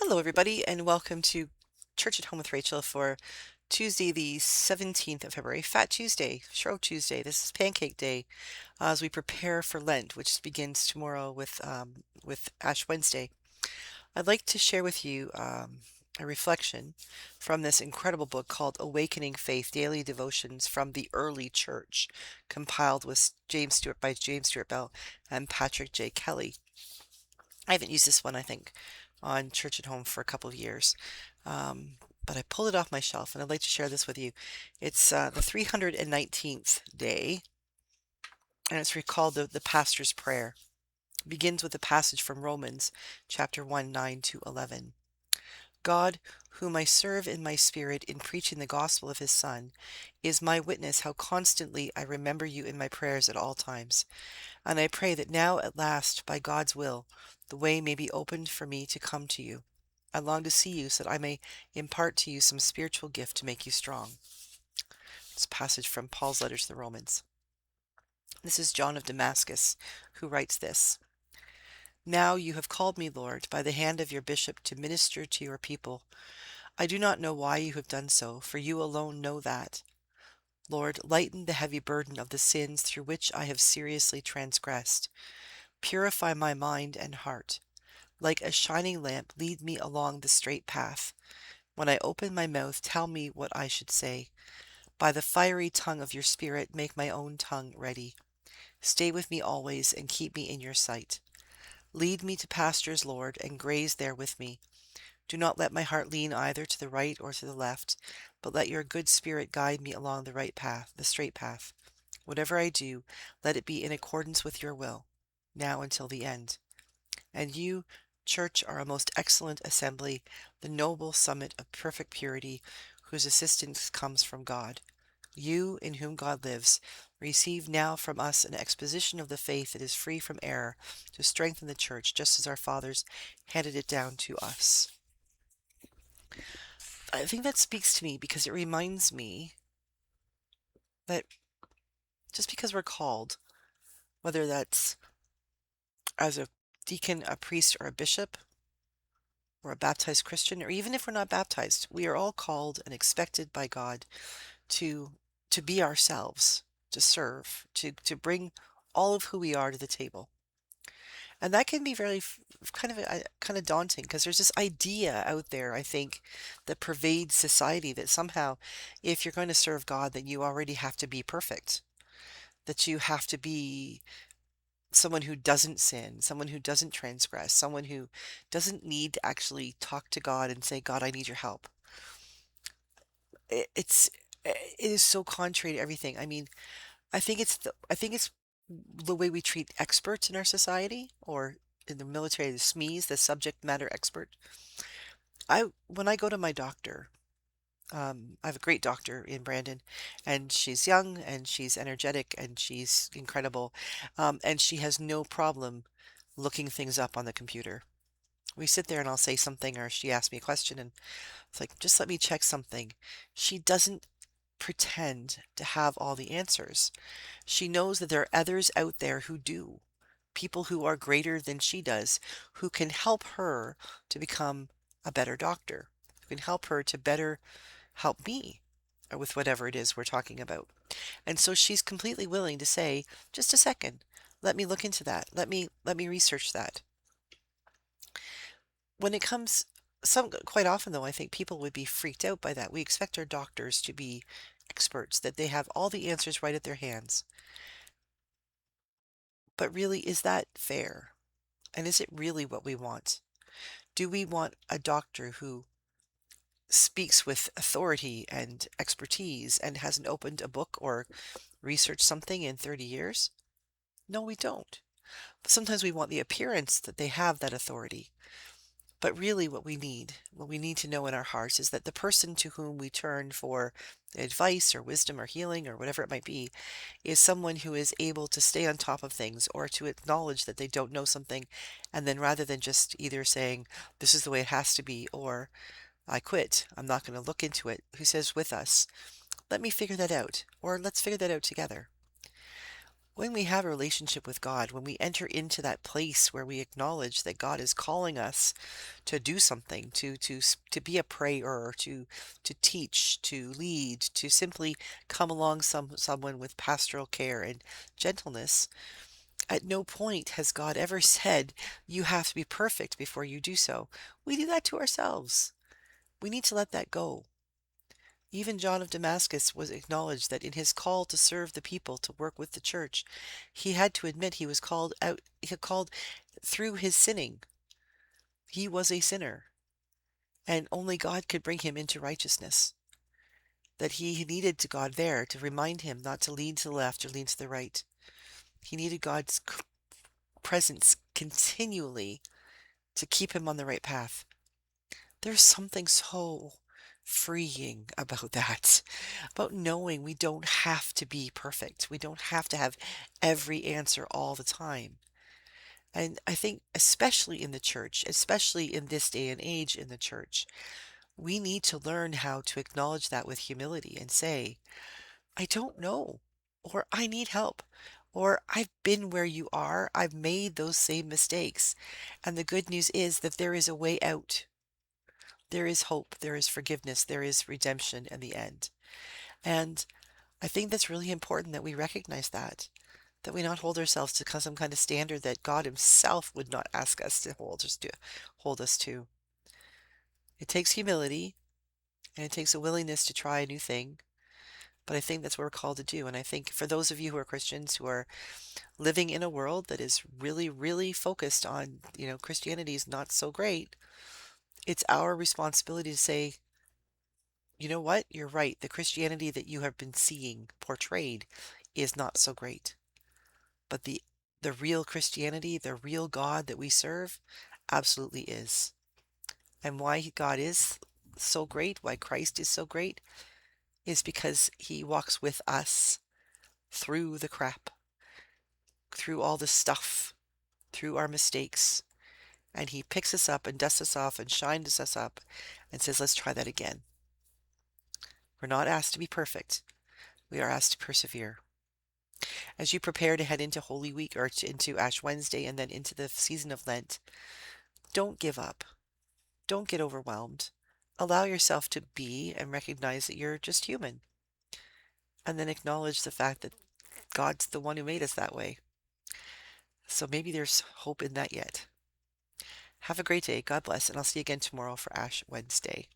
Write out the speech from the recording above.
Hello, everybody, and welcome to Church at Home with Rachel for Tuesday, the 17th of February, Fat Tuesday, Shrove Tuesday. This is Pancake Day as we prepare for Lent, which begins tomorrow with Ash Wednesday. I'd like to share with you a reflection from this incredible book called Awakening Faith: Daily Devotions from the Early Church, compiled with James Stewart Bell and Patrick J. Kelly. I haven't used this one, I think, on Church at Home for a couple of years. Um, but I pulled it off my shelf and I'd like to share this with you. It's the 319th day, and it's recalled the Pastor's Prayer. It begins with a passage from Romans chapter 1, 9 to 11. God, whom I serve in my spirit in preaching the gospel of his Son, is my witness how constantly I remember you in my prayers at all times. And I pray that now at last, by God's will, the way may be opened for me to come to you. I long to see you so that I may impart to you some spiritual gift to make you strong. It's a passage from Paul's letter to the Romans. This is John of Damascus who writes this. Now you have called me, Lord, by the hand of your bishop to minister to your people. I do not know why you have done so, for you alone know that. Lord, lighten the heavy burden of the sins through which I have seriously transgressed. Purify my mind and heart. Like a shining lamp, lead me along the straight path. When I open my mouth, tell me what I should say. By the fiery tongue of your Spirit, make my own tongue ready. Stay with me always and keep me in your sight. Lead me to pastures, Lord, and graze there with me. Do not let my heart lean either to the right or to the left, but let your good Spirit guide me along the right path, the straight path. Whatever I do, let it be in accordance with your will, now until the end. And you, Church, are a most excellent assembly, the noble summit of perfect purity, whose assistance comes from God. You, in whom God lives, receive now from us an exposition of the faith that is free from error, to strengthen the Church, just as our fathers handed it down to us. I think that speaks to me because it reminds me that just because we're called, whether that's as a deacon, a priest, or a bishop, or a baptized Christian, or even if we're not baptized, we are all called and expected by God to to be ourselves, to serve, to bring all of who we are to the table. And that can be very kind of daunting because there's this idea out there, I think, that pervades society that somehow if you're going to serve God, then you already have to be perfect, that you have to be someone who doesn't sin, someone who doesn't transgress, someone who doesn't need to actually talk to God and say, God, I need your help. It's it is so contrary to everything. I mean, I think it's the way we treat experts in our society, or in the military, the SMEs, the subject matter expert. When I go to my doctor, I have a great doctor in Brandon, and she's young and she's energetic and she's incredible, and she has no problem looking things up on the computer. We sit there and I'll say something, or she asks me a question, and it's like, just let me check something. She doesn't pretend to have all the answers. She knows that there are others out there who do, people who are greater than she does, who can help her to become a better doctor, who can help her to better help me with whatever it is we're talking about. And so she's completely willing to say, just a second, let me look into that. Let me research that. When it comes quite often though, I think people would be freaked out by that. We expect our doctors to be experts, that they have all the answers right at their hands. But really, is that fair? And is it really what we want? Do we want a doctor who speaks with authority and expertise and hasn't opened a book or researched something in 30 years? No, we don't. But sometimes we want the appearance that they have that authority. But really, what we need to know in our hearts is that the person to whom we turn for advice or wisdom or healing or whatever it might be is someone who is able to stay on top of things, or to acknowledge that they don't know something. And then rather than just either saying, this is the way it has to be, or I quit, I'm not going to look into it, who says with us, let me figure that out, or let's figure that out together. When we have a relationship with God, when we enter into that place where we acknowledge that God is calling us to do something, to be a prayer, to teach, to lead, to simply come along someone with pastoral care and gentleness, at no point has God ever said you have to be perfect before you do so. We do that to ourselves. We need to let that go. Even John of Damascus was acknowledged that in his call to serve the people, to work with the church, he had to admit he was called out, he called through his sinning. He was a sinner, and only God could bring him into righteousness. That he needed to God there to remind him not to lean to the left or lean to the right. He needed God's presence continually to keep him on the right path. There's something so freeing about that, about knowing we don't have to be perfect. We don't have to have every answer all the time. And I think, especially in the church, especially in this day and age in the church, we need to learn how to acknowledge that with humility and say, I don't know, or I need help, or I've been where you are. I've made those same mistakes. And the good news is that there is a way out. There is hope, there is forgiveness, there is redemption in the end. And I think that's really important that we recognize that we not hold ourselves to some kind of standard that God himself would not ask us to hold us to. It takes humility and it takes a willingness to try a new thing, but I think that's what we're called to do. And I think for those of you who are Christians who are living in a world that is really, really focused on, Christianity is not so great, it's our responsibility to say, you know what? You're right. The Christianity that you have been seeing portrayed is not so great. But the real Christianity, the real God that we serve, absolutely is. And why God is so great, why Christ is so great, is because he walks with us through the crap, through all the stuff, through our mistakes. And he picks us up and dusts us off and shines us up and says, let's try that again. We're not asked to be perfect. We are asked to persevere. As you prepare to head into Holy Week or into Ash Wednesday and then into the season of Lent, don't give up. Don't get overwhelmed. Allow yourself to be and recognize that you're just human. And then acknowledge the fact that God's the one who made us that way. So maybe there's hope in that yet. Have a great day. God bless. And I'll see you again tomorrow for Ash Wednesday.